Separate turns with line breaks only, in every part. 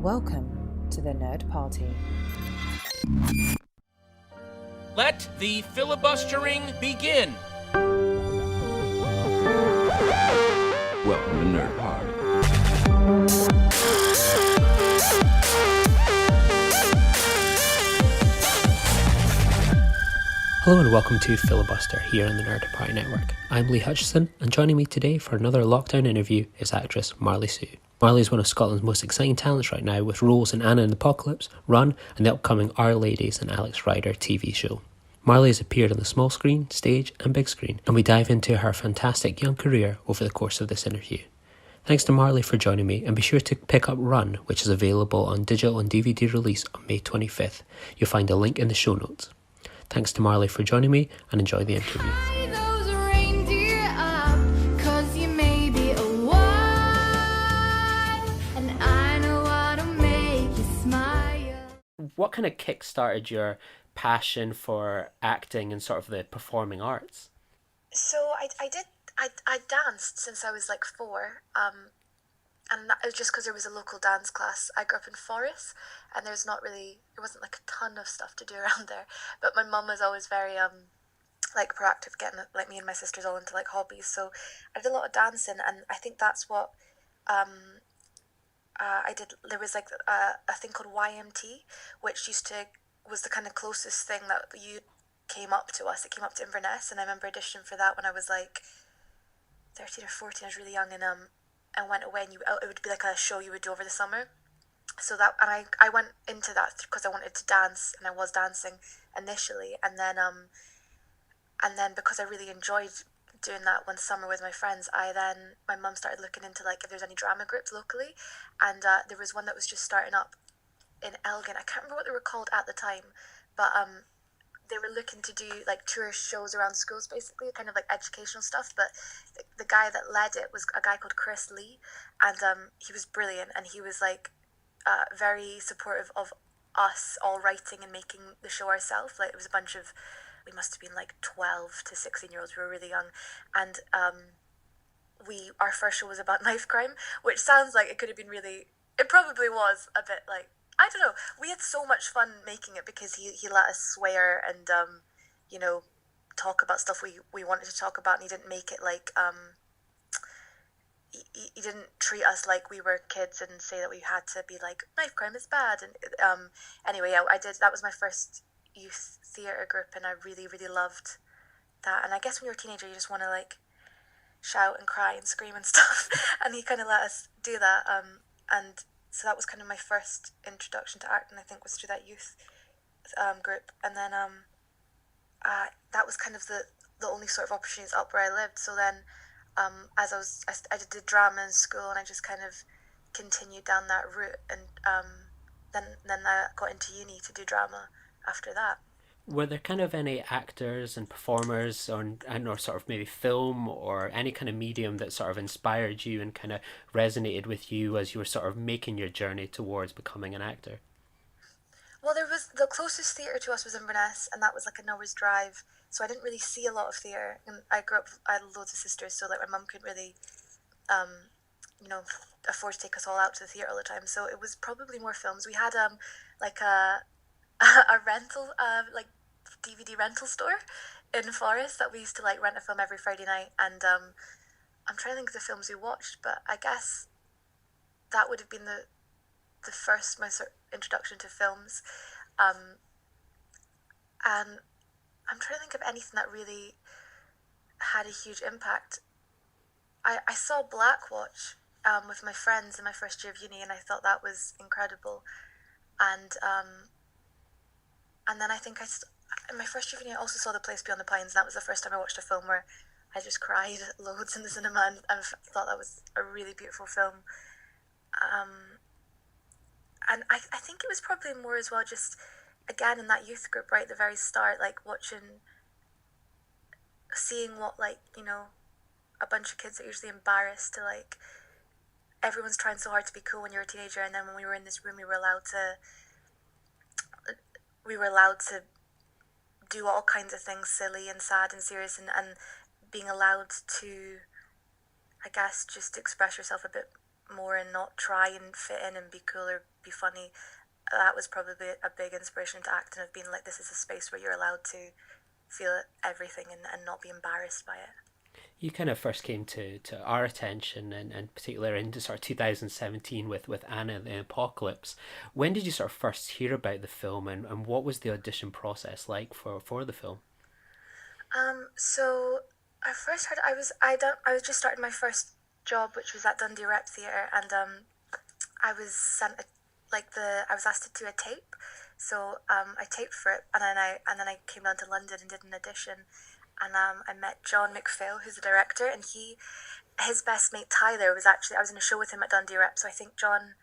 Welcome to the Nerd Party.
Let the filibustering begin.
Welcome to Nerd Party.
Hello and welcome to Filibuster here on the Nerd Party Network. I'm Lee Hutchison, and joining me today for another lockdown interview is actress Marli Siu. Marli is one of Scotland's most exciting talents right now, with roles in Anna and the Apocalypse, Run, and the upcoming Our Ladies and Alex Rider TV show. Marli has appeared on the small screen, stage and big screen, and we dive into her fantastic young career over the course of this interview. Thanks to Marli for joining me, and be sure to pick up Run, which is available on digital and DVD release on May 25th. You'll find a link in the show notes. Thanks to Marli for joining me, and enjoy the interview. What kind of kick-started your passion for acting and sort of the performing arts?
So I danced since I was like 4, and that was just because there was a local dance class. I grew up in Forres, and there wasn't like a ton of stuff to do around there. But my mum was always very like proactive, getting like me and my sisters all into like hobbies. So I did a lot of dancing, and I think that's what I did. There was like a thing called YMT, which was the kind of closest thing that you came up to us. It came up to Inverness, and I remember auditioning for that when I was like 13 or 14. I was really young, and I went away, and it would be like a show you would do over the summer. So that, and I went into that because I wanted to dance, and I was dancing initially, and then because I really enjoyed doing that one summer with my friends, my mum started looking into like if there's any drama groups locally, and there was one that was just starting up in Elgin. I can't remember what they were called at the time, but they were looking to do like tourist shows around schools, basically, kind of like educational stuff. But the guy that led it was a guy called Chris Lee, and he was brilliant, and he was like very supportive of us all writing and making the show ourselves. Like, it was a bunch of, we must have been like 12 to 16-year-olds. We were really young, and our first show was about knife crime, which sounds like it could have been really, it probably was a bit like, I don't know. We had so much fun making it because he let us swear and talk about stuff we wanted to talk about, and he didn't make it like he didn't treat us like we were kids and say that we had to be like, knife crime is bad. And anyway, yeah, I did. That was my first youth theatre group, and I really, really loved that. And I guess when you're a teenager, you just want to like shout and cry and scream and stuff. And he kind of let us do that. And so that was kind of my first introduction to acting, I think, was through that youth group. And then that was kind of the only sort of opportunities up where I lived. So then I did drama in school, and I just kind of continued down that route. And then I got into uni to do drama after that.
Were there kind of any actors and performers or sort of maybe film or any kind of medium that sort of inspired you and kind of resonated with you as you were sort of making your journey towards becoming an actor?
Well, there was, the closest theatre to us was Inverness, and that was like an hour's drive, so I didn't really see a lot of theatre. And I had loads of sisters, so like my mum couldn't really afford to take us all out to the theatre all the time, so it was probably more films. We had like a rental like DVD rental store in Forres that we used to like rent a film every Friday night, and I'm trying to think of the films we watched, but I guess that would have been the first, my sort of introduction to films, and I'm trying to think of anything that really had a huge impact. I saw Blackwatch with my friends in my first year of uni, and I thought that was incredible, and then I think in my first year of uni, I also saw The Place Beyond the Pines, and that was the first time I watched a film where I just cried loads in the cinema, and thought that was a really beautiful film. And I think it was probably more as well, just again in that youth group right at the very start, like seeing what, like, a bunch of kids are usually embarrassed to, like, everyone's trying so hard to be cool when you're a teenager, and then when we were in this room, we were allowed to do all kinds of things, silly and sad and serious, and being allowed to, I guess, just express yourself a bit more and not try and fit in and be cool or be funny. That was probably a big inspiration to acting, of being like, this is a space where you're allowed to feel everything and not be embarrassed by it.
You kind of first came to our attention, and particularly in sort of 2017 with Anna and the Apocalypse. When did you sort of first hear about the film, and what was the audition process like for the film?
So I first heard I was just starting my first job, which was at Dundee Rep Theatre, and I was sent I was asked to do a tape, so I taped for it, and then I came down to London and did an audition, and I met John McPhail, who's the director, and his best mate Tyler was actually, I was in a show with him at Dundee Rep, so I think John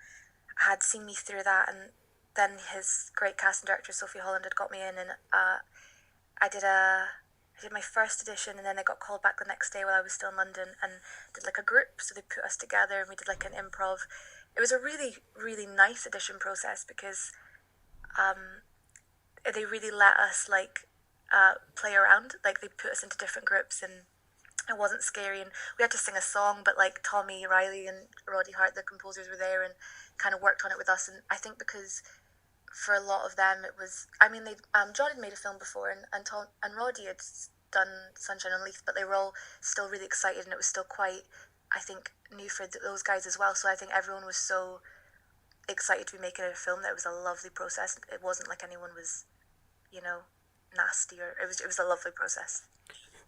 had seen me through that, and then his great casting director Sophie Holland had got me in, and I did my first audition, and then I got called back the next day while I was still in London and did like a group. So they put us together and we did like an improv. It was a really, really nice audition process because they really let us play around. Like, they put us into different groups and it wasn't scary, and we had to sing a song, but like Tommy Riley and Roddy Hart, the composers, were there and kind of worked on it with us. And I think because for a lot of them it was, I mean, they John had made a film before, and Roddy had done Sunshine on Leith, but they were all still really excited, and it was still quite, I think, new for those guys as well. So I think everyone was so excited to be making a film that it was a lovely process. It wasn't like anyone was, nasty, or it was a lovely process.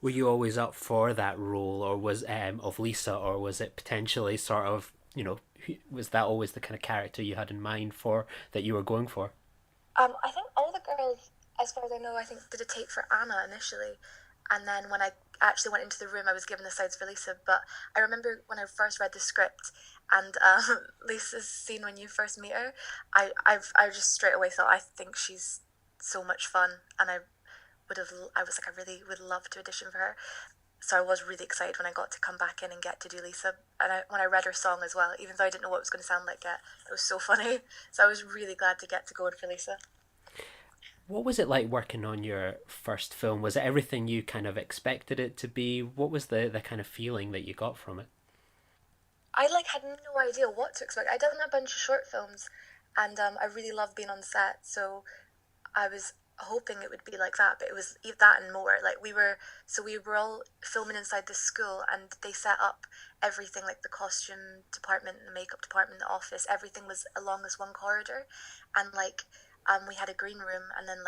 Were you always up for that role, or was of Lisa, or was it potentially sort of, was that always the kind of character you had in mind for that you were going for?
I think all the girls, as far as I know, I think did a tape for Anna initially, and then when I actually went into the room, I was given the sides for Lisa. But I remember when I first read the script and Lisa's scene when you first meet her, I just straight away thought, I think she's so much fun, and I was like, I really would love to audition for her. So I was really excited when I got to come back in and get to do Lisa. And when I read her song as well, even though I didn't know what it was going to sound like yet, it was so funny. So I was really glad to get to go in for Lisa.
What was it like working on your first film? Was it everything you kind of expected it to be? What was the kind of feeling that you got from it?
I had no idea what to expect. I'd done a bunch of short films, and I really loved being on set. So I was hoping it would be like that, but it was that and more. We were all filming inside this school, and they set up everything, like the costume department, the makeup department, the office. Everything was along this one corridor, and we had a green room, and then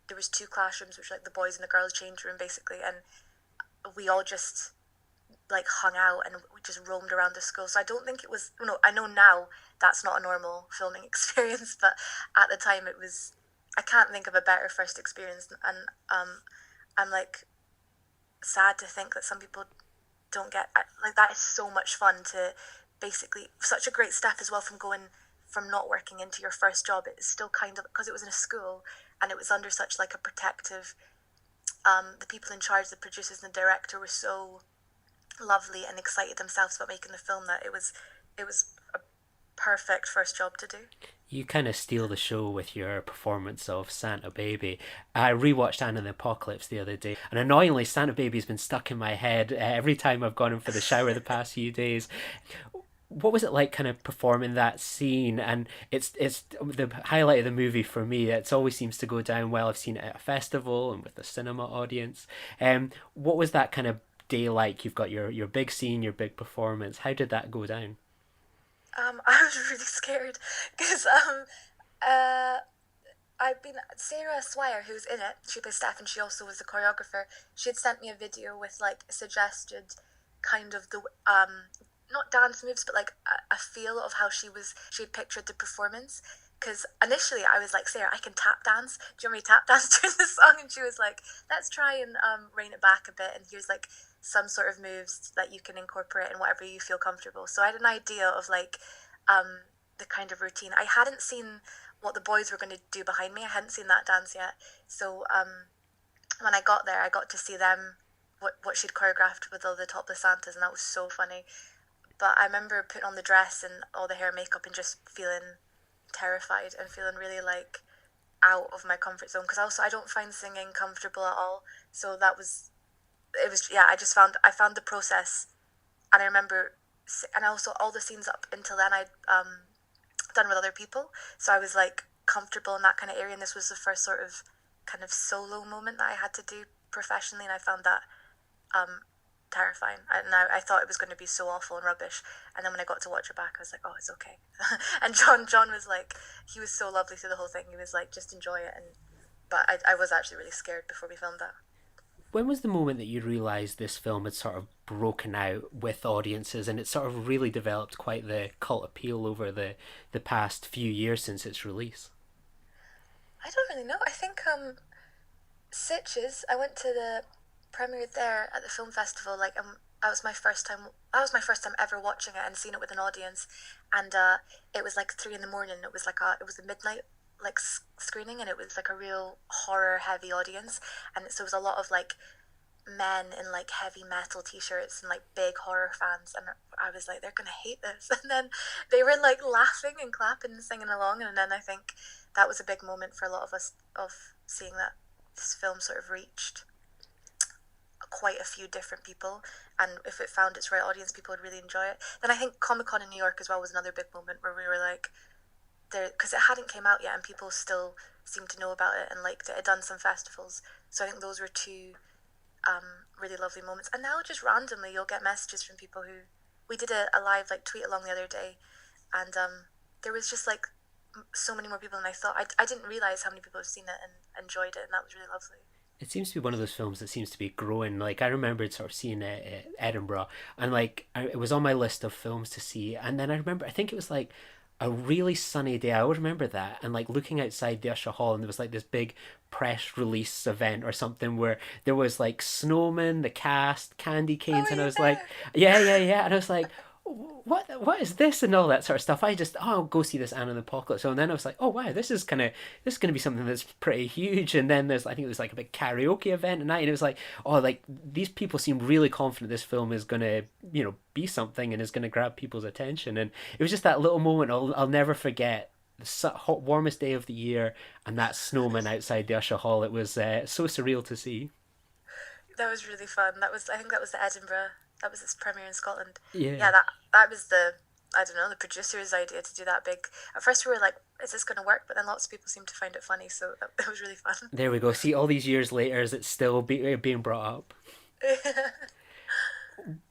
there was two classrooms, which were the boys and the girls change room basically, and we all just hung out and we just roamed around the school. So I don't think it was, no, I know now that's not a normal filming experience, but at the time it was. I can't think of a better first experience, and I'm sad to think that some people don't get that. Is so much fun to basically, such a great step as well, from going from not working into your first job. It's still kind of, because it was in a school and it was under such a protective. The people in charge, the producers and the director, were so lovely and excited themselves about making the film that it was a perfect first job to do.
You kind of steal the show with your performance of Santa Baby. I rewatched Anna and the Apocalypse the other day, and annoyingly, Santa Baby's been stuck in my head every time I've gone in for the shower the past few days. What was it like kind of performing that scene? And it's the highlight of the movie for me. It always seems to go down well. I've seen it at a festival and with a cinema audience. What was that kind of day like? You've got your big scene, your big performance. How did that go down?
I was really scared because Sarah Swire, who was in it, she plays Steph, and she also was the choreographer. She had sent me a video with suggested kind of the not dance moves, but a feel of how she had pictured the performance. Because initially I was like, Sarah, I can tap dance. Do you want me to tap dance during the song? And she was like, let's try and rein it back a bit. And here's some sort of moves that you can incorporate in whatever you feel comfortable. So I had an idea of the kind of routine. I hadn't seen what the boys were going to do behind me. I hadn't seen that dance yet. So when I got there, I got to see them, what she'd choreographed with all the topless Santas, and that was so funny. But I remember putting on the dress and all the hair and makeup and just feeling terrified and feeling really out of my comfort zone, because also I don't find singing comfortable at all. So I found the process, and I remember and also all the scenes up until then I'd done with other people, so I was like comfortable in that kind of area, and this was the first sort of kind of solo moment that I had to do professionally, and I found that terrifying. I thought it was going to be so awful and rubbish, and then when I got to watch it back, I was like, oh, it's okay. And John was like, he was so lovely through the whole thing. He was like, just enjoy it. But I was actually really scared before we filmed that.
When was the moment that you realised this film had sort of broken out with audiences and it sort of really developed quite the cult appeal over the past few years since its release?
I don't really know. I think Sitges, I went to the premiere there at the film festival. Like that was my first time. That was my first time ever watching it and seeing it with an audience. And it was like 3 a.m. It was like it was a midnight like screening, and it was like a real horror heavy audience. And so it was a lot of like men in like heavy metal t-shirts and like big horror fans, and I was like, they're gonna hate this. And then they were like laughing and clapping and singing along, and then I think that was a big moment for a lot of us, of seeing that this film sort of reached quite a few different people, and if it found its right audience, people would really enjoy it. Then I think Comic-Con in New York as well was another big moment where we were like, there, because it hadn't came out yet and people still seemed to know about it and liked it. It had done some festivals, so I think those were two really lovely moments. And now just randomly you'll get messages from people who, we did a live like tweet along the other day, and there was just like so many more people than I thought. I didn't realize how many people have seen it and enjoyed it, and that was really lovely.
It seems to be one of those films that seems to be growing. Like I remembered sort of seeing it at Edinburgh, and like it was on my list of films to see. And then I remember, I think it was like a really sunny day. I always remember that, and like looking outside the Usher Hall, and there was like this big press release event or something where there was like snowmen, the cast, candy canes, and I was like, yeah, and I was like, what is this and all that sort of stuff. I just, oh, I'll go see this Anna and the Apocalypse. So and then I was like, oh wow, this is gonna be something that's pretty huge. And then there's, I think it was like a big karaoke event at night, and it was like, oh, like these people seem really confident this film is gonna, be something and is gonna grab people's attention. And it was just that little moment I'll never forget. The warmest day of the year, and that snowman outside the Usher Hall. It was so surreal to see.
That was really fun. I think that was the Edinburgh. That was its premiere in Scotland.
Yeah.
Yeah, that was I don't know, the producer's idea to do that big. At first we were like, is this going to work? But then lots of people seemed to find it funny, so it was really fun.
There we go. See, all these years later, is it still being brought up?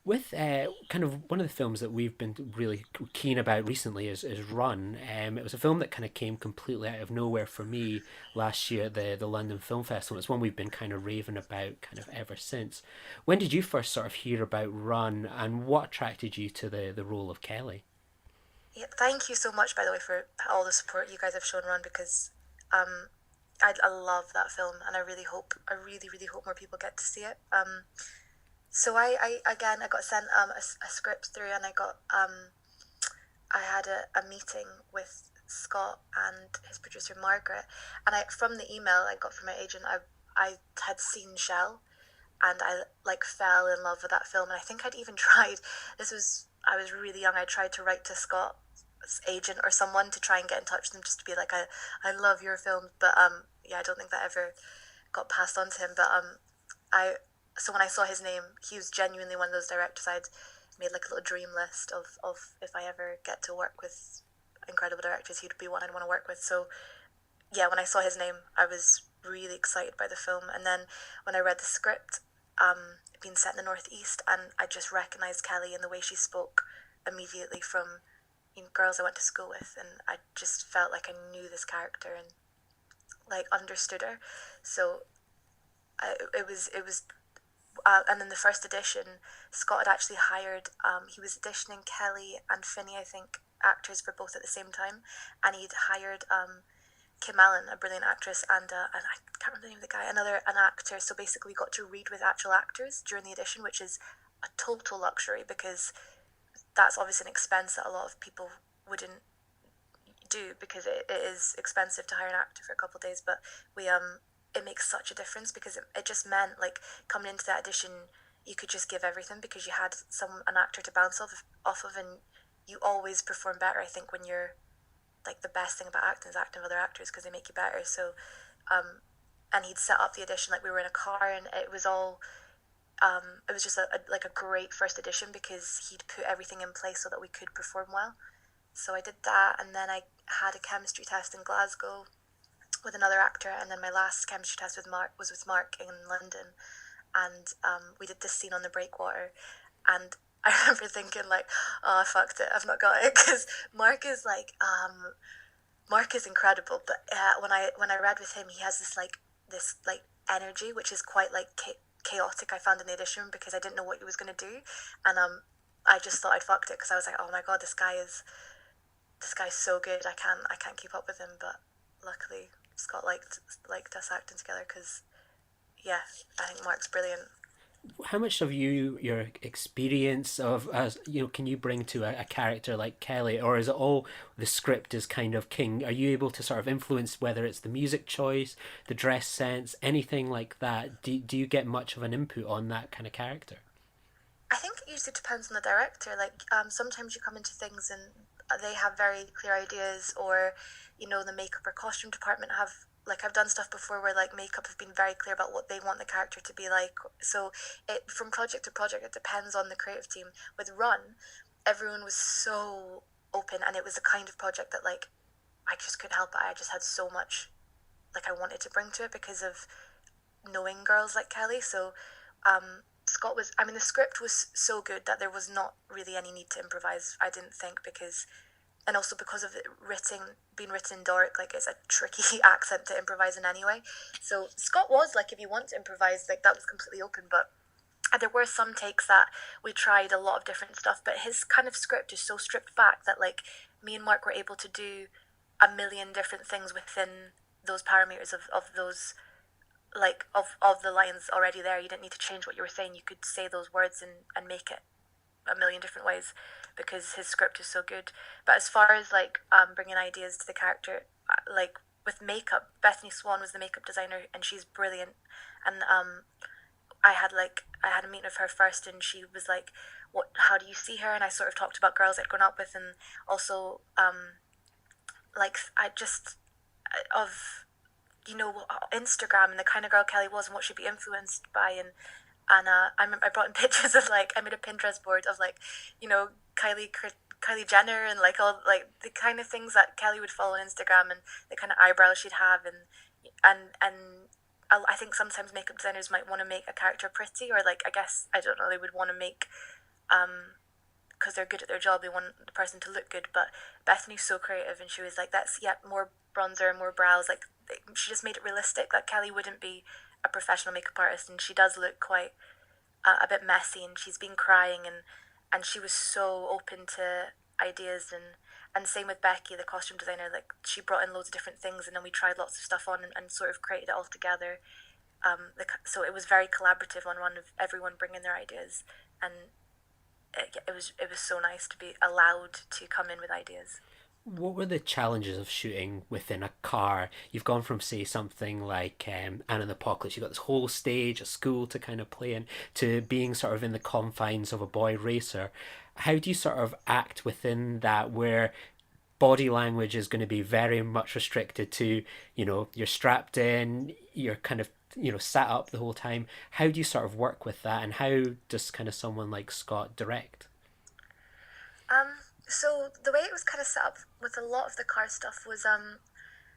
With kind of one of the films that we've been really keen about recently is Run. It was a film that kind of came completely out of nowhere for me last year at the London Film Festival. It's one we've been kind of raving about kind of ever since. When did you first sort of hear about Run, and what attracted you to the role of Kelly?
Yeah, thank you so much, by the way, for all the support you guys have shown Run, because I love that film, and I really hope more people get to see it. So I got sent a script through, and I had a meeting with Scott and his producer Margaret, and from the email I got from my agent, I had seen Shell, and I like fell in love with that film. And I think I'd even tried, I was really young, I tried to write to Scott's agent or someone to try and get in touch with him, just to be like, I love your film. But I don't think that ever got passed on to him. But so when I saw his name, he was genuinely one of those directors I'd made like a little dream list of if I ever get to work with incredible directors, he'd be one I'd want to work with. So yeah, when I saw his name, I was really excited by the film. And then when I read the script, it'd been set in the Northeast, and I just recognised Kelly in the way she spoke immediately from girls I went to school with, and I just felt like I knew this character and like understood her. So it was and then the first edition, Scott had actually hired, he was auditioning Kelly and Finney, I think, actors for both at the same time, and he'd hired Kim Allen, a brilliant actress, and I can't remember the name of the guy, an actor. So basically we got to read with actual actors during the audition, which is a total luxury, because that's obviously an expense that a lot of people wouldn't do, because it is expensive to hire an actor for a couple of days. But it makes such a difference, because it just meant like coming into that audition, you could just give everything because you had an actor to bounce off of, and you always perform better, I think, when you're like, the best thing about acting is acting with other actors, because they make you better. So and he'd set up the audition like we were in a car, and it was all it was just like a great first edition because he'd put everything in place so that we could perform well. So I did that, and then I had a chemistry test in Glasgow with another actor, and then my last chemistry test was with Mark in London, and we did this scene on the breakwater, and I remember thinking like, oh, I fucked it, I've not got it, because Mark is like, Mark is incredible, but when I read with him, he has this energy which is quite like chaotic. I found in the edition because I didn't know what he was gonna do, and I just thought I'd fucked it because I was like, oh my god, this guy's so good. I can't keep up with him, but luckily Scott liked us acting together because, yeah, I think Mark's brilliant.
How much of your experience of, as you know, can you bring to a character like Kelly, or is it all the script is kind of king? Are you able to sort of influence whether it's the music choice, the dress sense, anything like that? Do you get much of an input on that kind of character?
I think it usually depends on the director. Like, sometimes you come into things and they have very clear ideas, or, you know, the makeup or costume department have, like, I've done stuff before where, like, makeup have been very clear about what they want the character to be like. So it, from project to project, it depends on the creative team. With Run, everyone was so open, and it was the kind of project that, like, I just couldn't help it. I just had so much, like, I wanted to bring to it because of knowing girls like Kelly. So Scott was, I mean, the script was so good that there was not really any need to improvise, I didn't think, because, and also because of it being written in Doric, like, it's a tricky accent to improvise in anyway. So Scott was like, if you want to improvise, like, that was completely open, but there were some takes that we tried a lot of different stuff, but his kind of script is so stripped back that, like, me and Mark were able to do a million different things within those parameters of those, like, of the lines already there. You didn't need to change what you were saying. You could say those words and make it a million different ways because his script is so good. But as far as, like, bringing ideas to the character, like, with makeup, Bethany Swan was the makeup designer, and she's brilliant. And I had a meeting with her first, and she was like, how do you see her? And I sort of talked about girls I'd grown up with, and also like, I just, of, you know, Instagram and the kind of girl Kelly was and what she'd be influenced by, and I remember I brought in pictures of, like, I made a Pinterest board of, like, you know, Kylie Jenner and, like, all, like, the kind of things that Kelly would follow on Instagram and the kind of eyebrows she'd have, and I think sometimes makeup designers might want to make a character pretty, or, like, I guess, I don't know, they would want to make, because they're good at their job, they want the person to look good. But Bethany's so creative, and she was like, that's, yeah, more bronzer, more brows, like, she just made it realistic that Kelly wouldn't be a professional makeup artist, and she does look quite a bit messy, and she's been crying, and she was so open to ideas, and same with Becky, the costume designer. Like, she brought in loads of different things, and then we tried lots of stuff on, and sort of created it all together. So it was very collaborative on one of everyone bringing their ideas, and it was so nice to be allowed to come in with ideas.
What were the challenges of shooting within a car? You've gone from, say, something like Anne and the Apocalypse, you've got this whole stage, a school to kind of play in, to being sort of in the confines of a boy racer. How do you sort of act within that, where body language is going to be very much restricted to, you know, you're strapped in, you're kind of, you know, sat up the whole time? How do you sort of work with that, and how does kind of someone like Scott direct?
So the way it was kind of set up with a lot of the car stuff was,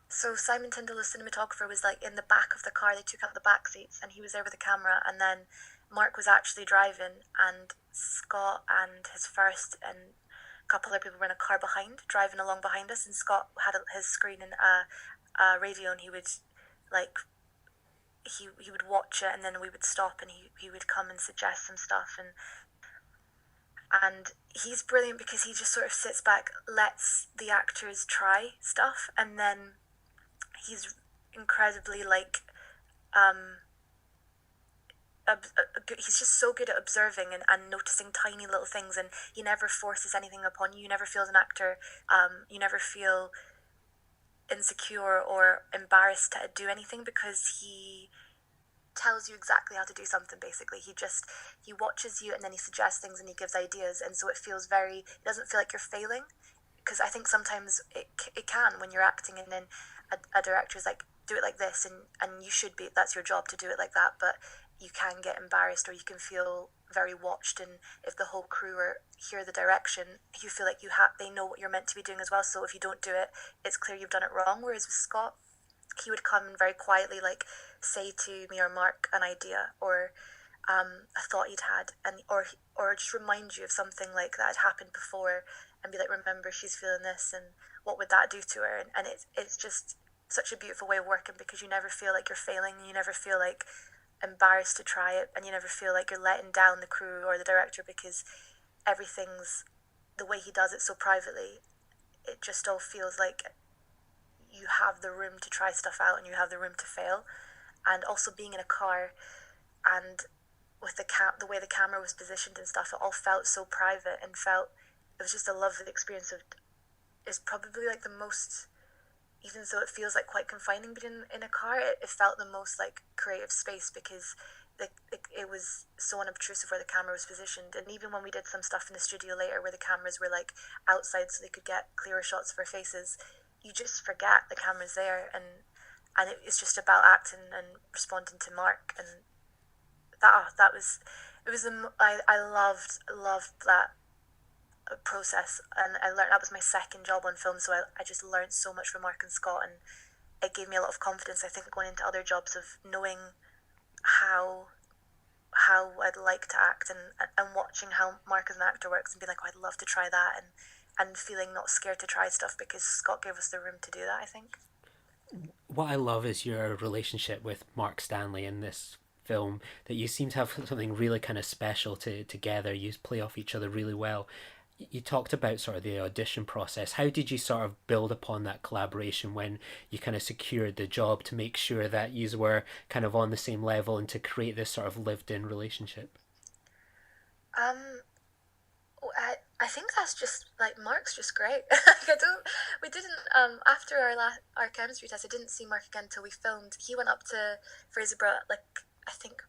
so Simon Tyndall, the cinematographer, was, like, in the back of the car. They took out the back seats, and he was there with the camera, and then Mark was actually driving, and Scott and his first and a couple other people were in a car behind, driving along behind us, and Scott had his screen and a radio, and he would, like, he would watch it, and then we would stop, and he would come and suggest some stuff, and he's brilliant because he just sort of sits back, lets the actors try stuff, and then he's incredibly, like, he's just so good at observing and noticing tiny little things, and he never forces anything upon you. You never feel as an actor, you never feel insecure or embarrassed to do anything because he tells you exactly how to do something. Basically, he watches you, and then he suggests things, and he gives ideas, and so it doesn't feel like you're failing, because I think sometimes it can when you're acting, and then a director's like, do it like this, and you should be, that's your job to do it like that, but you can get embarrassed or you can feel very watched, and if the whole crew hear the direction, you feel like they know what you're meant to be doing as well, so if you don't do it, it's clear you've done it wrong. Whereas with Scott, he would come and very quietly like say to me or Mark an idea or a thought he'd had, and or just remind you of something like that had happened before, and be like, remember, she's feeling this, and what would that do to her? And it's just such a beautiful way of working, because you never feel like you're failing, and you never feel like embarrassed to try it, and you never feel like you're letting down the crew or the director, because everything's the way he does it so privately. It just all feels like you have the room to try stuff out and you have the room to fail. And also being in a car, and with the way the camera was positioned and stuff, it all felt so private and it was just a lovely experience. It's probably like the most, even though it feels like quite confining being in a car, it felt the most like creative space, because it was so unobtrusive where the camera was positioned. And even when we did some stuff in the studio later where the cameras were like outside so they could get clearer shots of our faces, you just forget the camera's there, and it's just about acting and responding to Mark. And I loved that process, and I learned that was my second job on film, so I just learned so much from Mark and Scott, and it gave me a lot of confidence, I think, going into other jobs, of knowing how I'd like to act, and watching how Mark as an actor works and being like, oh, I'd love to try that, and feeling not scared to try stuff because Scott gave us the room to do that, I think.
What I love is your relationship with Mark Stanley in this film, that you seem to have something really kind of special together. You play off each other really well. You talked about sort of the audition process. How did you sort of build upon that collaboration when you kind of secured the job, to make sure that you were kind of on the same level and to create this sort of lived-in relationship?
I think that's just like, Mark's just great. We didn't after our chemistry test, I didn't see Mark again until we filmed. He went up to Fraserburgh, like, I think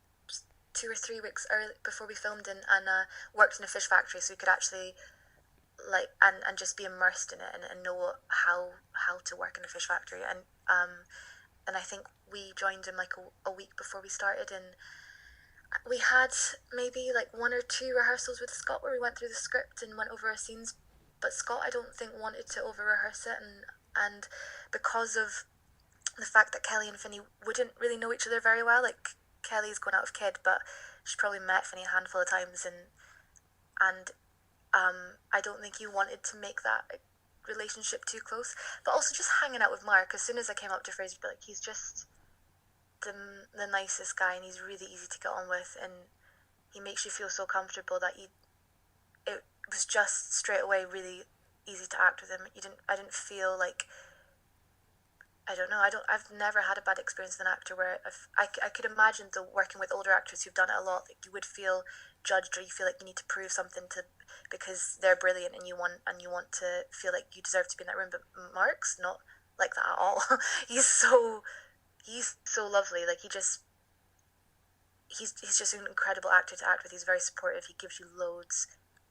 2 or 3 weeks early before we filmed, and worked in a fish factory, so he could actually like and just be immersed in it, and know how to work in a fish factory. And I think we joined him like a week before we started, and we had maybe like 1 or 2 rehearsals with Scott where we went through the script and went over our scenes, but Scott, I don't think, wanted to over rehearse it, and because of the fact that Kelly and Finney wouldn't really know each other very well, like, Kelly's gone out of kid, but she's probably met Finney a handful of times, and I don't think he wanted to make that relationship too close. But also just hanging out with Mark, as soon as I came up to Fraser, like, he's just the nicest guy, and he's really easy to get on with, and he makes you feel so comfortable that it was just straight away really easy to act with him. I didn't feel like, I don't know, I've never had a bad experience with an actor where I could imagine working with older actors who've done it a lot, like, you would feel judged, or you feel like you need to prove something because they're brilliant, and you want to feel like you deserve to be in that room. But Mark's not like that at all. he's so lovely. Like, he's just an incredible actor to act with. He's very supportive. He gives you loads.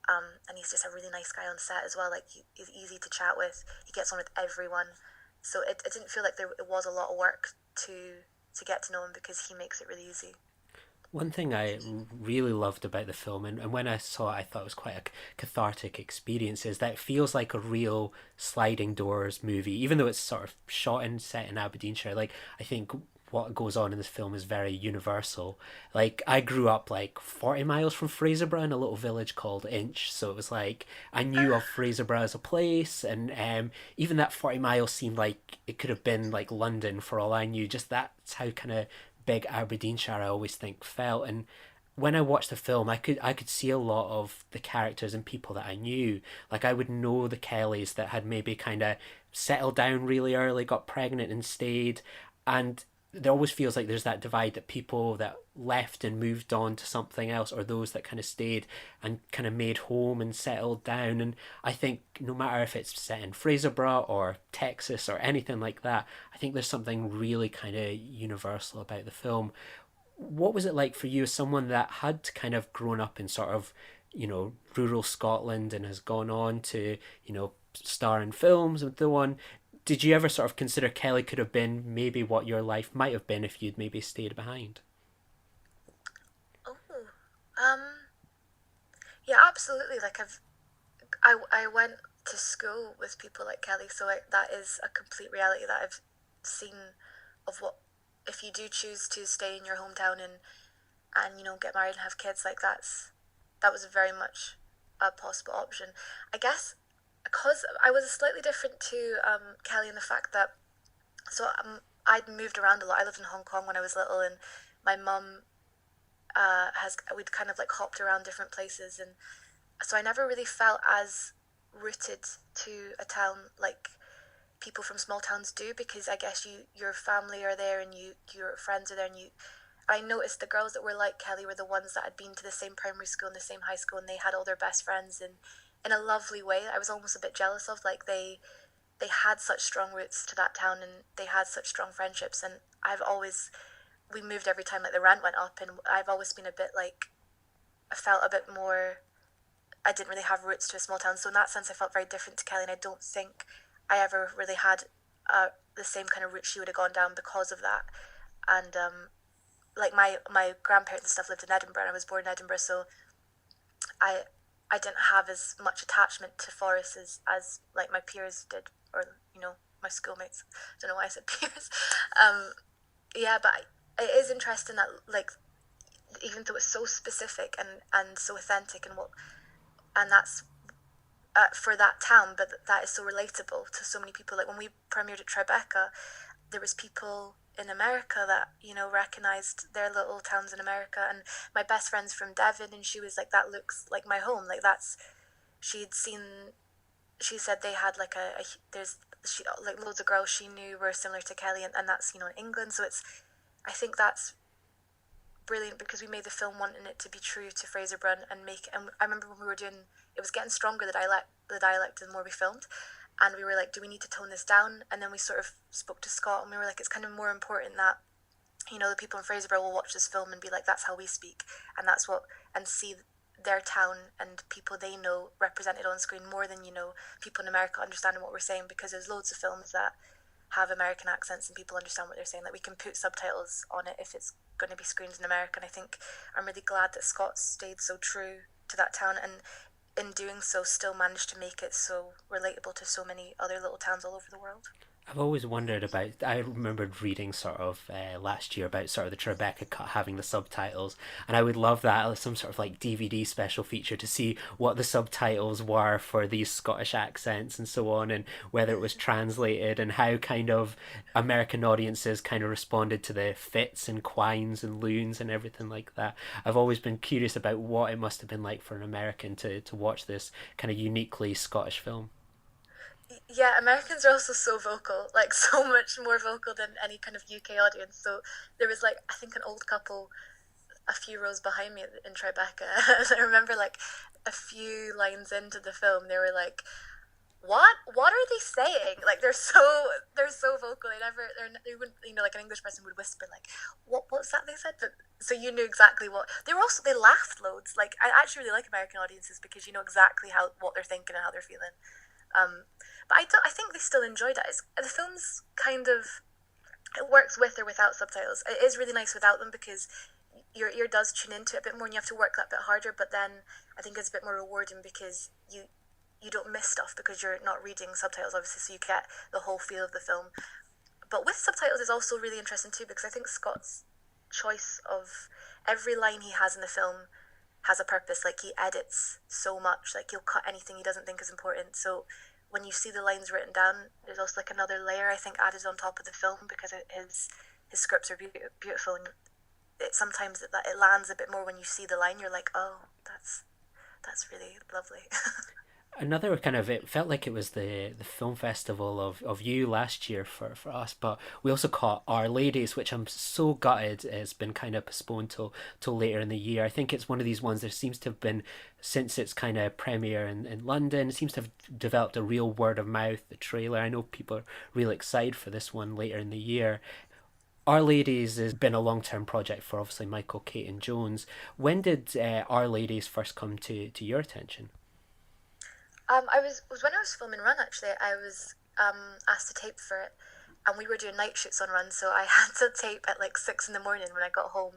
And he's just a really nice guy on set as well. Like, he's easy to chat with. He gets on with everyone. So it didn't feel like it was a lot of work to get to know him, because he makes it really easy.
One thing I really loved about the film, and when I saw it, I thought it was quite a cathartic experience, is that it feels like a real sliding doors movie, even though it's sort of shot and set in Aberdeenshire. Like, I think what goes on in this film is very universal. Like, I grew up like 40 miles from Fraserburgh in a little village called Inch, so it was like I knew of Fraserburgh as a place, and even that 40 miles seemed like it could have been like London for all I knew. Just that's how kind of big Aberdeenshire I always think felt. And when I watched the film, I could see a lot of the characters and people that I knew. Like, I would know the Kellys that had maybe kind of settled down really early, got pregnant and stayed, and there always feels like there's that divide, that people that left and moved on to something else, or those that kind of stayed and kind of made home and settled down. And I think no matter if it's set in Fraserburgh or Texas or anything like that, I think there's something really kind of universal about the film. What was it like for you, as someone that had kind of grown up in sort of, rural Scotland and has gone on to, star in films and so on? Did you ever sort of consider Kelly could have been maybe what your life might have been if you'd maybe stayed behind?
Um, yeah, absolutely. Like I went to school with people like Kelly, so that is a complete reality that I've seen of what if you do choose to stay in your hometown and get married and have kids, like that was very much a possible option. I guess because I was slightly different to Kelly in the fact that I'd moved around a lot. I lived in Hong Kong when I was little, and my mum has we'd kind of like hopped around different places, and so I never really felt as rooted to a town like people from small towns do, because I guess your family are there and your friends are there, and I noticed the girls that were like Kelly were the ones that had been to the same primary school and the same high school, and they had all their best friends, and in a lovely way I was almost a bit jealous of. Like they had such strong roots to that town, and they had such strong friendships, and we moved every time like the rent went up, and I've always been a bit like, I felt a bit more, I didn't really have roots to a small town, so in that sense I felt very different to Kelly, and I don't think I ever really had the same kind of route she would have gone down because of that. And like my grandparents and stuff lived in Edinburgh, and I was born in Edinburgh, so I I didn't have as much attachment to forests as like my peers did, or my schoolmates. I don't know why I said peers. Yeah, but it is interesting that, like, even though it's so specific and so authentic, and that's for that town, but that is so relatable to so many people. Like when we premiered at Tribeca, there was people in America that recognized their little towns in America, and my best friend's from Devon, and she was like, that looks like my home. Like that's she'd seen. She said they had like there's she like loads of girls she knew were similar to Kelly, and that's in England. So I think that's brilliant, because we made the film wanting it to be true to Fraserburgh and I remember when we were doing it was getting stronger, the dialect the more we filmed, and we were like, do we need to tone this down? And then we sort of spoke to Scott, and we were like, it's kind of more important that the people in Fraserburgh will watch this film and be like, that's how we speak, and and see their town and people they know represented on screen more than people in America understanding what we're saying, because there's loads of films that have American accents and people understand what they're saying. Like we can put subtitles on it if it's going to be screened in America. And I think I'm really glad that Scott stayed so true to that town, and in doing so still managed to make it so relatable to so many other little towns all over the world.
I've always wondered about. I remembered reading sort of last year about sort of the Tribeca cut having the subtitles, and I would love that as some sort of like DVD special feature to see what the subtitles were for these Scottish accents and so on, and whether it was translated, and how kind of American audiences kind of responded to the fits and quines and loons and everything like that. I've always been curious about what it must have been like for an American to watch this kind of uniquely Scottish film.
Yeah, Americans are also so vocal, like so much more vocal than any kind of UK audience. So there was like, I think, an old couple a few rows behind me in Tribeca. I remember like a few lines into the film, they were like, what are they saying? Like they're so vocal. They wouldn't, like an English person would whisper like, what's that they said? But so you knew exactly what they laughed loads. Like I actually really like American audiences, because you know exactly what they're thinking and how they're feeling. Um, but I think they still enjoyed it. The film's kind of, it works with or without subtitles. It is really nice without them, because your ear does tune into it a bit more, and you have to work that bit harder. But then I think it's a bit more rewarding, because you don't miss stuff because you're not reading subtitles, obviously, so you get the whole feel of the film. But with subtitles is also really interesting too, because I think Scott's choice of every line he has in the film has a purpose. Like he edits so much, like he'll cut anything he doesn't think is important. So when you see the lines written down, there's also like another layer I think added on top of the film, because his scripts are beautiful, and sometimes it lands a bit more when you see the line. You're like, oh, that's really lovely.
Another kind of, it felt like it was the film festival of you last year for us, but we also caught Our Ladies, which I'm so gutted has been kind of postponed till later in the year. I think it's one of these ones, there seems to have been, since its kind of premiere in London, it seems to have developed a real word of mouth. The trailer, I know people are really excited for this one later in the year. Our Ladies has been a long-term project for obviously Michael Caton Jones. When did Our Ladies first come to your attention?
It was when I was filming Run, actually. I was asked to tape for it, and we were doing night shoots on Run, so I had to tape at like 6 in the morning when I got home,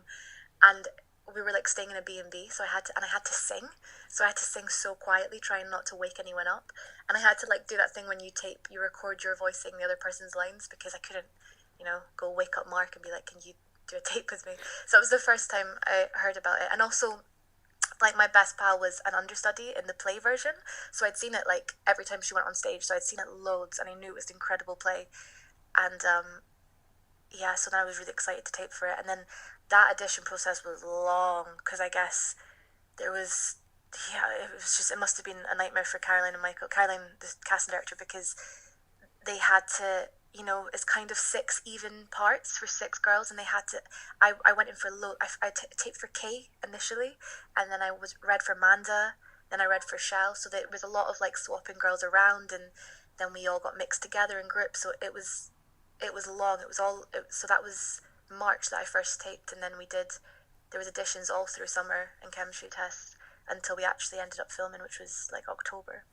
and we were like staying in a B&B, so I had to sing. So I had to sing so quietly, trying not to wake anyone up. And I had to like do that thing when you record your voice saying the other person's lines, because I couldn't, go wake up Mark and be like, can you do a tape with me? So it was the first time I heard about it. And also, like, my best pal was an understudy in the play version, so I'd seen it like every time she went on stage, so I'd seen it loads, and I knew it was an incredible play. And yeah, so then I was really excited to tape for it. And then that audition process was long, because I guess there was, it must have been a nightmare for Caroline and Michael, Caroline, the casting director, because they had to, it's kind of 6 even parts for 6 girls, and they had to, I went in for taped for Kay initially, and then I read for Manda, then I read for Shell, so there was a lot of like swapping girls around, and then we all got mixed together in groups, so it was long, so that was March that I first taped, and then there was auditions all through summer and chemistry tests until we actually ended up filming, which was like October.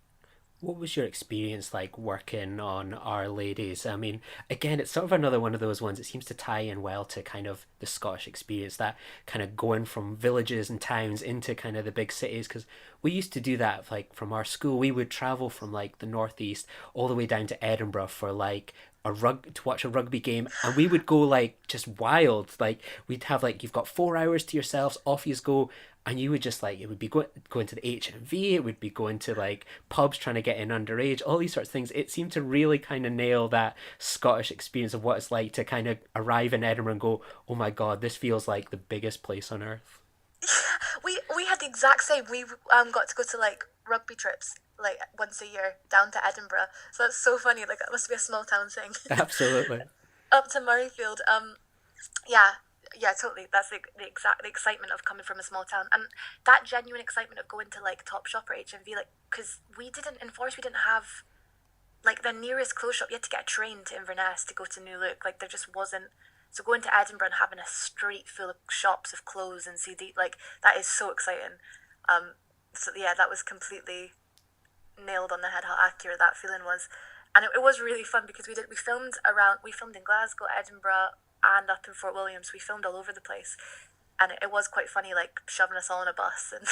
What was your experience like working on Our Ladies? I mean, again, it's sort of another one of those ones. It seems to tie in well to kind of the Scottish experience, that kind of going from villages and towns into kind of the big cities. Because we used to do that, like from our school. We would travel from like the northeast all the way down to Edinburgh for like to watch a rugby game, and we would go like just wild. Like we'd have like, you've got 4 hours to yourselves, off you go. And you would just like, it would be going to the HMV, it would be going to like pubs trying to get in underage, all these sorts of things. It seemed to really kind of nail that Scottish experience of what it's like to kind of arrive in Edinburgh and go, oh my God, this feels like the biggest place on earth.
We had the exact same. We got to go to like rugby trips like once a year down to Edinburgh. So that's so funny. Like, it must be a small town thing.
Absolutely.
Up to Murrayfield. Yeah. Yeah, totally. That's the excitement of coming from a small town, and that genuine excitement of going to like Topshop or HMV, like, because in Forest we didn't have like the nearest clothes shop. You had to get a train to Inverness to go to New Look. Like, there just wasn't. So going to Edinburgh and having a street full of shops of clothes and CD, like, that is so exciting. So yeah, that was completely nailed on the head how accurate that feeling was, and it was really fun because we filmed in Glasgow, Edinburgh, and up in Fort Williams. We filmed all over the place, and it was quite funny, like shoving us all on a bus and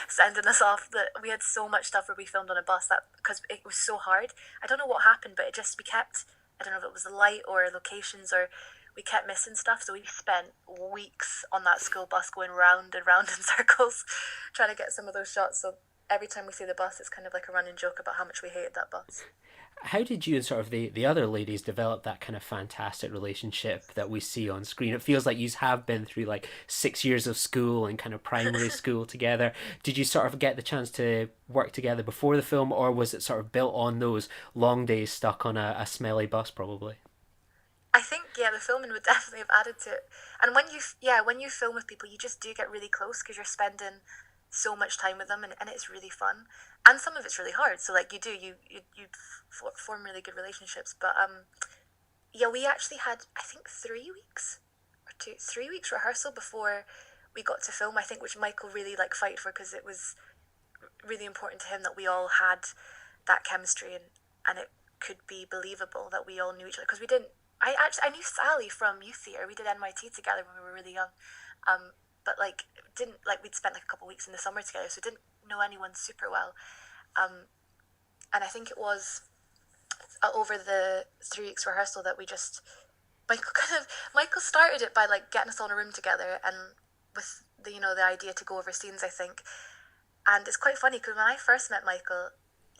sending us off. We had so much stuff where we filmed on a bus, that because it was so hard. I don't know what happened, but we kept, I don't know if it was the light or locations, or we kept missing stuff, so we spent weeks on that school bus going round and round in circles trying to get some of those shots. So every time we see the bus, it's kind of like a running joke about how much we hated that bus.
How did you and sort of the other ladies develop that kind of fantastic relationship that we see on screen? It feels like you have been through like 6 years of school and kind of primary school together. Did you sort of get the chance to work together before the film, or was it sort of built on those long days stuck on a smelly bus probably?
I think, yeah, the filming would definitely have added to it. And when you film with people, you just do get really close because you're spending so much time with them, and it's really fun. And some of it's really hard. So like you form really good relationships. But yeah, we actually had, I think, 3 weeks rehearsal before we got to film. I think, which Michael really like fight for, because it was really important to him that we all had that chemistry, and it could be believable that we all knew each other, because we didn't. I knew Sally from youth theatre. We did NYT together when we were really young, but like didn't like we'd spent like a couple of weeks in the summer together, so didn't know anyone super well. And I think it was over the 3 weeks rehearsal that we just Michael started it by like getting us all in a room together, and with the idea to go over scenes, I think. And it's quite funny because when I first met Michael,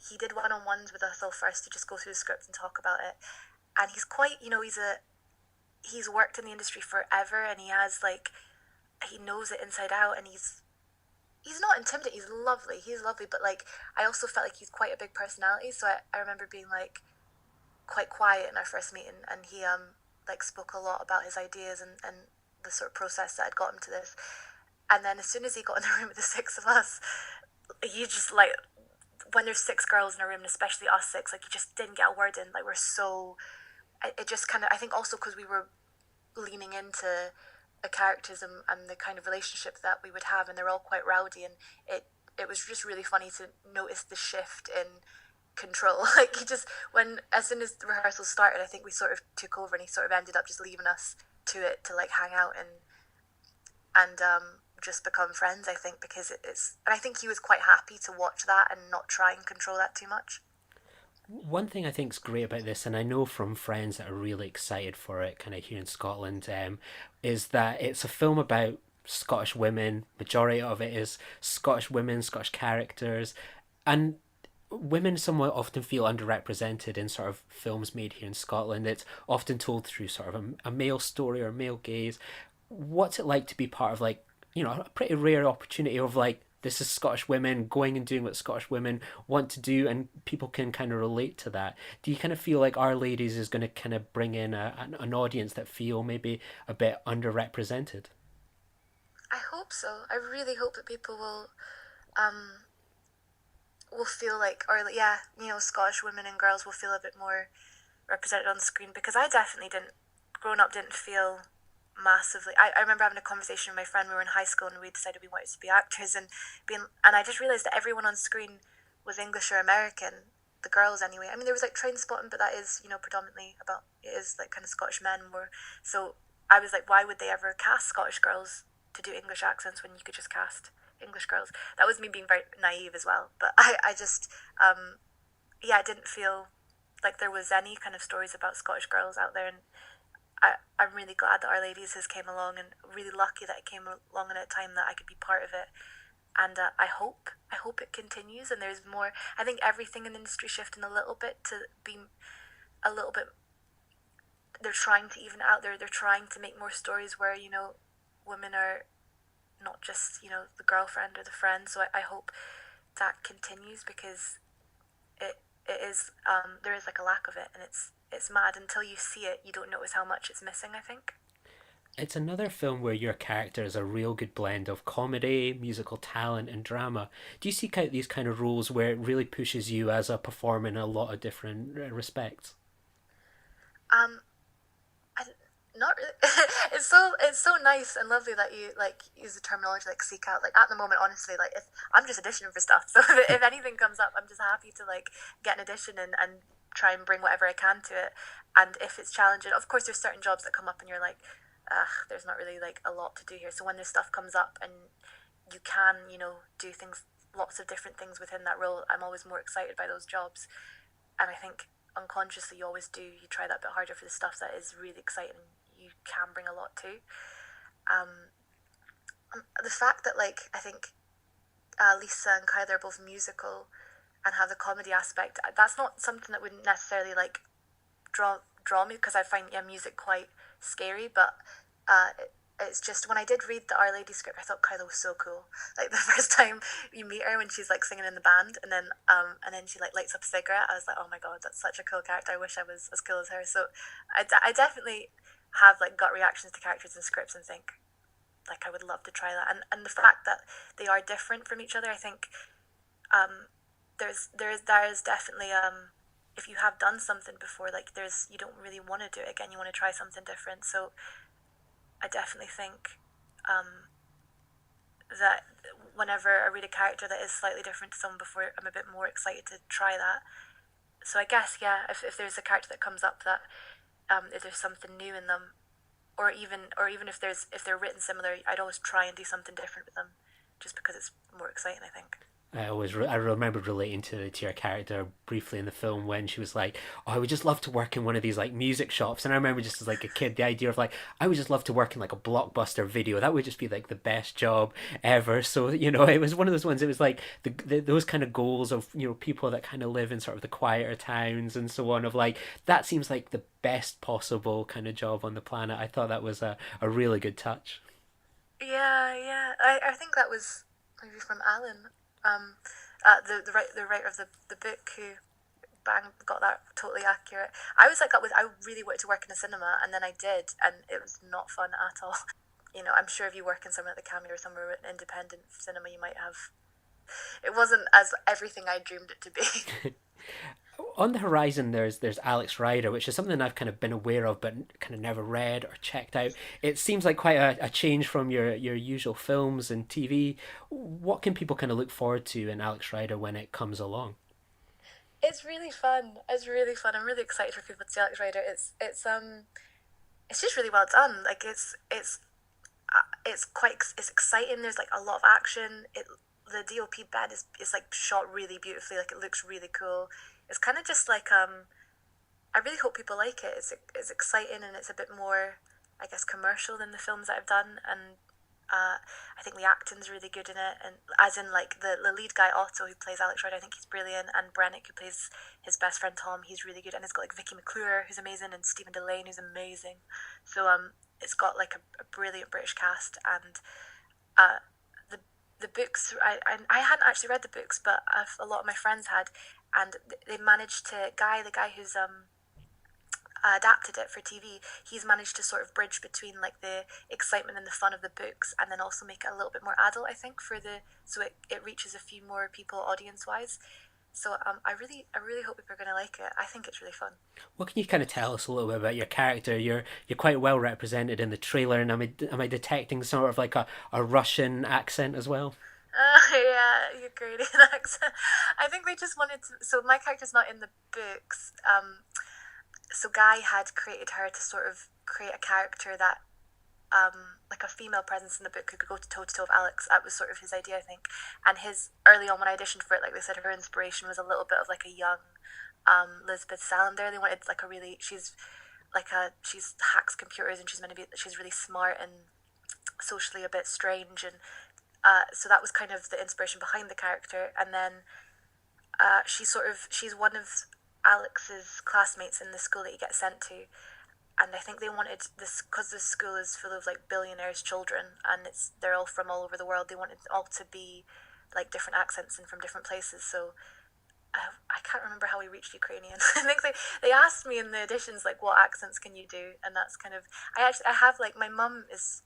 he did one-on-ones with us all first to just go through the script and talk about it. And he's quite, he's worked in the industry forever, and he knows it inside out, and he's not intimidating, he's lovely, but like, I also felt like he's quite a big personality, so I remember being like quite quiet in our first meeting, and he like spoke a lot about his ideas and the sort of process that had got him to this. And then as soon as he got in the room with the 6 of us, you just like, when there's 6 girls in a room, and especially us 6, like, you just didn't get a word in. Like, we're so, it just kind of, I think also because we were leaning into the characters and the kind of relationship that we would have, and they're all quite rowdy, and it was just really funny to notice the shift in control. Like, as soon as the rehearsal started, I think we sort of took over, and he sort of ended up just leaving us to it to like hang out and just become friends, I think, because and I think he was quite happy to watch that and not try and control that too much.
One thing I think is great about this, and I know from friends that are really excited for it, kind of here in Scotland, is that it's a film about Scottish women. Majority of it is Scottish women, Scottish characters, and women somewhat often feel underrepresented in sort of films made here in Scotland. It's often told through sort of a male story or a male gaze. What's it like to be part of, like, a pretty rare opportunity of, like, this is Scottish women going and doing what Scottish women want to do, and people can kind of relate to that. Do you kind of feel like Our Ladies is going to kind of bring in an audience that feel maybe a bit underrepresented?
I hope so. I really hope that people will feel like, or yeah, Scottish women and girls will feel a bit more represented on the screen, because I definitely didn't, growing up, didn't feel massively. I remember having a conversation with my friend. We were in high school and we decided we wanted to be actors, and I just realized that everyone on screen was English or American, the girls anyway. I mean, there was like Train Spotting, but that is, predominantly about, it is like kind of Scottish men more. So I was like, why would they ever cast Scottish girls to do English accents when you could just cast English girls? That was me being very naive as well. But I just, yeah, I didn't feel like there was any kind of stories about Scottish girls out there. And I'm really glad that Our Ladies has came along, and really lucky that it came along at a time that I could be part of it. And I hope it continues, and there's more. I think everything in the industry shifting a little bit to be a little bit. They're trying to even out there. They're trying to make more stories where women are not just the girlfriend or the friend. So I hope that continues, because it is there is like a lack of it, and it's mad. Until you see it, you don't notice how much it's missing, I think.
It's another film where your character is a real good blend of comedy, musical talent, and drama. Do you seek out these kind of roles where it really pushes you as a performer in a lot of different respects?
Um, I, Not really. It's so nice and lovely that you like use the terminology like seek out. Like at the moment, honestly, like if I'm just auditioning for stuff, so if anything comes up, I'm just happy to like get an audition and try and bring whatever I can to it. And if it's challenging, of course, there's certain jobs that come up and you're like, there's not really like a lot to do here. So when this stuff comes up and you can, do things, lots of different things within that role, I'm always more excited by those jobs. And I think unconsciously you always do. You try that bit harder for the stuff that is really exciting. You can bring a lot to. Um, the fact that like I think Lisa and Kyler are both musical and have the comedy aspect. That's not something that would necessarily like draw me, because I find music quite scary. But it's just when I did read the Our Lady script, I thought Kyla was so cool. Like the first time you meet her when she's like singing in the band, and then she like lights up a cigarette. I was like, oh my god, that's such a cool character. I wish I was as cool as her. So I definitely have like gut reactions to characters and scripts and think like I would love to try that. And the fact that they are different from each other, I think there is definitely if you have done something before, like you don't really want to do it again. You want to try something different. So I definitely think that whenever I read a character that is slightly different to someone before, I'm a bit more excited to try that. So I guess, yeah, if there's a character that comes up that if there's something new in them, or even if they're written similar, I'd always try and do something different with them, just because it's more exciting, I think.
I remember relating to your character briefly in the film when she was like, "Oh, I would just love to work in one of these like music shops." And I remember just as like a kid, the idea of like, I would just love to work in like a Blockbuster video. That would just be like the best job ever. So it was one of those ones. It was like those kind of goals of people that kind of live in sort of the quieter towns and so on. Of like that seems like the best possible kind of job on the planet. I thought that was a really good touch.
Yeah, yeah. I think that was maybe from Alan, the writer of the book, who got that totally accurate. I was like that with I really wanted to work in a cinema, and then I did, and it was not fun at all. I'm sure if you work in somewhere like the Cameo or somewhere with independent cinema, you might have. It wasn't as everything I dreamed it to be.
On the horizon, there's Alex Rider, which is something I've kind of been aware of, but kind of never read or checked out. It seems like quite a change from your usual films and TV. What can people kind of look forward to in Alex Rider when it comes along?
It's really fun. It's really fun. I'm really excited for people to see Alex Rider. It's just really well done. Like it's it's exciting. There's like a lot of action. The DOP bed is like shot really beautifully. Like it looks really cool. It's kind of just like I really hope people like it. It's exciting and it's a bit more, I guess, commercial than the films that I've done. And I think the acting's really good in it. And as in like the lead guy Otto who plays Alex Rider, I think he's brilliant. And Brennick who plays his best friend Tom, he's really good. And it's got like Vicky McClure who's amazing and Stephen Delane who's amazing. So it's got like a brilliant British cast. And the books, I hadn't actually read the books, but a lot of my friends had, and they managed to the guy who's adapted it for TV, he's managed to sort of bridge between like the excitement and the fun of the books, and then also make it a little bit more adult, I think, so it reaches a few more people audience wise. So I really hope people are going to like it. I think it's really fun.
What can you kind of tell us a little bit about your character? You're quite well represented in the trailer, and am I detecting sort of like a Russian accent as well?
Yeah, Ukrainian accent. I think they just wanted to. So my character's not in the books. So Guy had created her to sort of create a character that, like a female presence in the book who could go toe to toe with Alex. That was sort of his idea, I think. And his early on when I auditioned for it, like they said, her inspiration was a little bit of like a young Lisbeth Salander. They wanted like she's hacks computers and she's really smart and socially a bit strange, and so that was kind of the inspiration behind the character. And then she's one of Alex's classmates in the school that he gets sent to, and I think they wanted this because this school is full of like billionaires' children, and they're all from all over the world. They wanted all to be like different accents and from different places. So I can't remember how we reached Ukrainian. I think they asked me in the auditions like, what accents can you do, and that's kind of I have like my mum is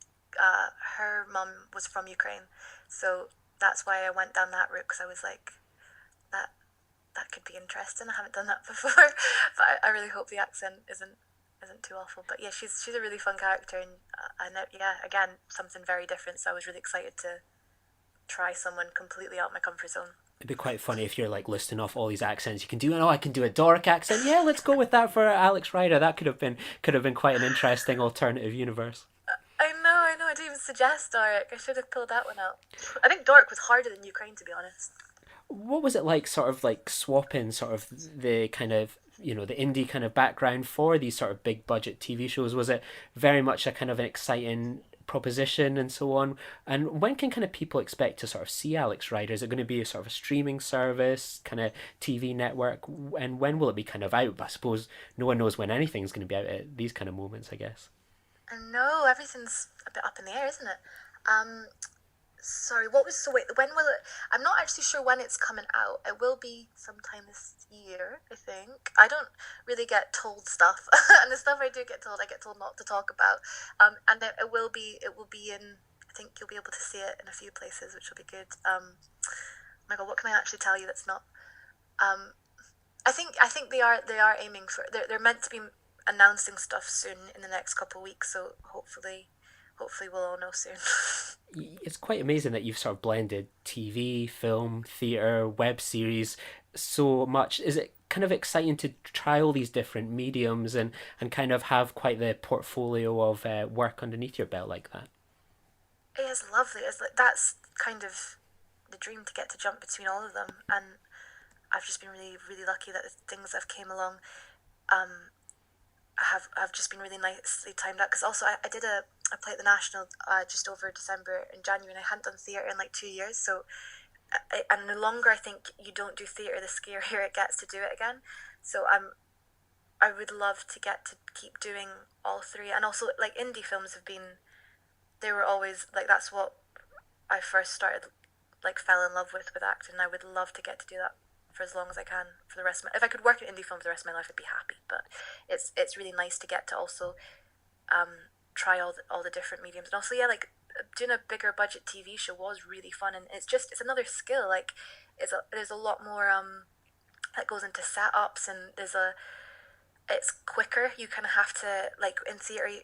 her mum was from Ukraine, so that's why I went down that route, because I was like that could be interesting. I haven't done that before, but I really hope the accent isn't too awful. But yeah, she's a really fun character, and yeah, again, something very different. So I was really excited to try someone completely out of my comfort zone.
It'd be quite funny if you're like listing off all these accents you can do. Oh, I can do a Doric accent. Yeah, let's go with that for Alex Rider. That could have been quite an interesting alternative universe.
I know. I didn't even suggest Doric. I should have pulled that one out. I think Doric was harder than Ukraine, to be honest.
What was it like, sort of like swapping sort of the kind of the indie kind of background for these sort of big budget TV shows? Was it very much a kind of an exciting proposition and so on? And when can kind of people expect to sort of see Alex Rider? Is it going to be a sort of a streaming service, kind of TV network? And when will it be kind of out? I suppose no one knows when anything's going to be out at these kind of moments, I guess.
I know, everything's a bit up in the air, isn't it? Sorry, when will it? I'm not actually sure when it's coming out. It will be sometime this year, I think. I don't really get told stuff, and the stuff I do get told, I get told not to talk about. And it will be in. I think you'll be able to see it in a few places, which will be good. Oh my God, what can I actually tell you that's not? I think they are aiming for. They're meant to be announcing stuff soon in the next couple of weeks. So hopefully we'll all know soon.
It's quite amazing that you've sort of blended TV, film, theatre, web series so much. Is it kind of exciting to try all these different mediums and kind of have quite the portfolio of work underneath your belt like that?
It is lovely. It's like that's kind of the dream, to get to jump between all of them, and I've just been really, really lucky that the things that have came along have just been really nicely timed out. Because also I played at the National just over December and January, and I hadn't done theatre in like 2 years. So, and the longer I think you don't do theatre, the scarier it gets to do it again. So I would love to get to keep doing all three. And also like indie films they were always like, that's what I first started, like fell in love with acting. I would love to get to do that for as long as I can for the rest of my. If I could work in indie film for the rest of my life, I'd be happy. But it's really nice to get to also try all the different mediums, and also like doing a bigger budget TV show was really fun, and it's another skill. Like there's a lot more that goes into setups, and it's quicker. You kind of have to, like in theatre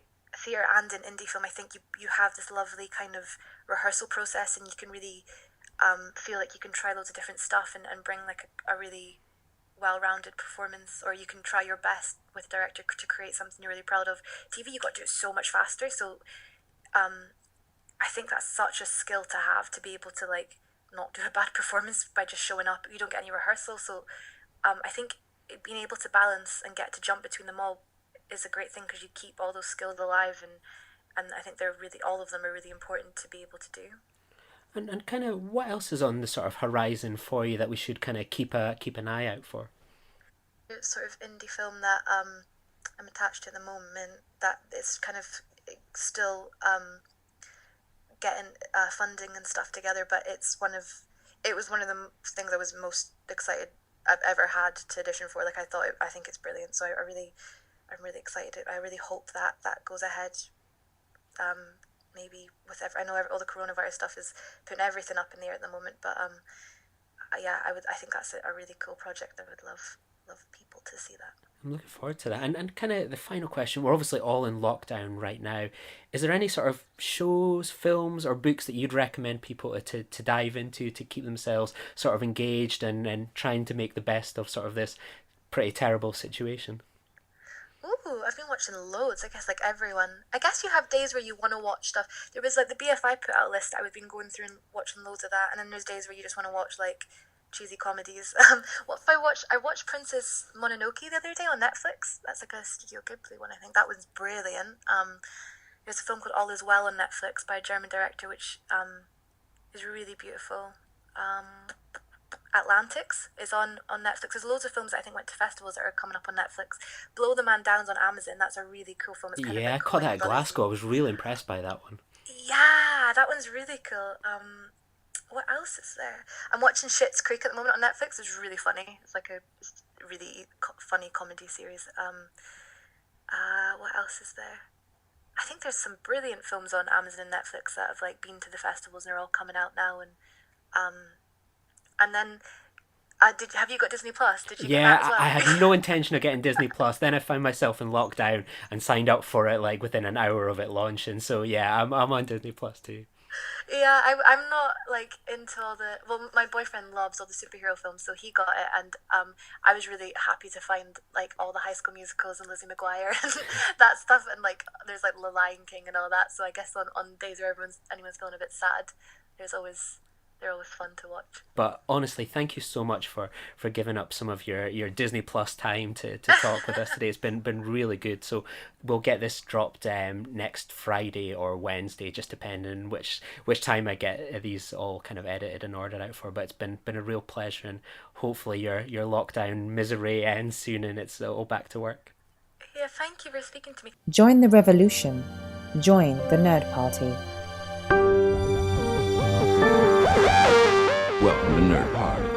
and in indie film, I think you have this lovely kind of rehearsal process, and you can really feel like you can try loads of different stuff and bring like a really well-rounded performance, or you can try your best with a director to create something you're really proud of. TV, you got to do it so much faster, so I think that's such a skill to have, to be able to like not do a bad performance by just showing up. You don't get any rehearsal, so I think being able to balance and get to jump between them all is a great thing, because you keep all those skills alive, and I think they're really, all of them are really important to be able to do.
And kind of what else is on the sort of horizon for you that we should kind of keep an eye out for?
It's sort of indie film that I'm attached to at the moment, that is kind of still getting funding and stuff together, but it was one of the things I was most excited I've ever had to audition for. Like, I think it's brilliant, so I'm really excited. I really hope that goes ahead. Maybe I know all the coronavirus stuff is putting everything up in the air at the moment, but yeah, I think that's a really cool project. I would love people to see that.
I'm looking forward to that. And kind of the final question, we're obviously all in lockdown right now. Is there any sort of shows, films or books that you'd recommend people to dive into to keep themselves sort of engaged and trying to make the best of sort of this pretty terrible situation?
Ooh, I've been watching loads. I guess like everyone. I guess you have days where you want to watch stuff. There was like the BFI put out a list. I've been going through and watching loads of that. And then there's days where you just want to watch like cheesy comedies. What if I watched? I watched Princess Mononoke the other day on Netflix. That's like a Studio Ghibli one, I think. That was brilliant. There's a film called All Is Well on Netflix by a German director, which is really beautiful. Atlantics is on Netflix. There's loads of films that I think went to festivals that are coming up on Netflix. Blow the Man Down's on Amazon. That's a really cool film. It's kind of
Yeah, I
like
caught that at
Coen Brothers.
Glasgow. I was really impressed by that one.
Yeah, that one's really cool. What else is there? I'm watching Schitt's Creek at the moment on Netflix. It's really funny. It's like a really funny comedy series. What else is there? I think there's some brilliant films on Amazon and Netflix that have like been to the festivals and are all coming out now. And then, have you got Disney Plus? Did you get
Yeah,
that as well?
I had no intention of getting Disney Plus. Then I found myself in lockdown and signed up for it like within an hour of it launching. So yeah, I'm on Disney Plus too.
Yeah, I'm not like into all the. Well, my boyfriend loves all the superhero films, so he got it, and I was really happy to find like all the High School Musicals and Lizzie McGuire and that stuff, and like there's like The Lion King and all that. So I guess on days where anyone's feeling a bit sad, they're always fun to watch.
But honestly, thank you so much for giving up some of your Disney Plus time to talk with us today. It's been really good. So we'll get this dropped next Friday or Wednesday, just depending on which time I get these all kind of edited and ordered out for. But it's been a real pleasure, and hopefully your lockdown misery ends soon and it's all back to work.
Yeah, thank you for speaking to me.
Join the revolution. Join the Nerd Party.
Welcome to Nerd Party.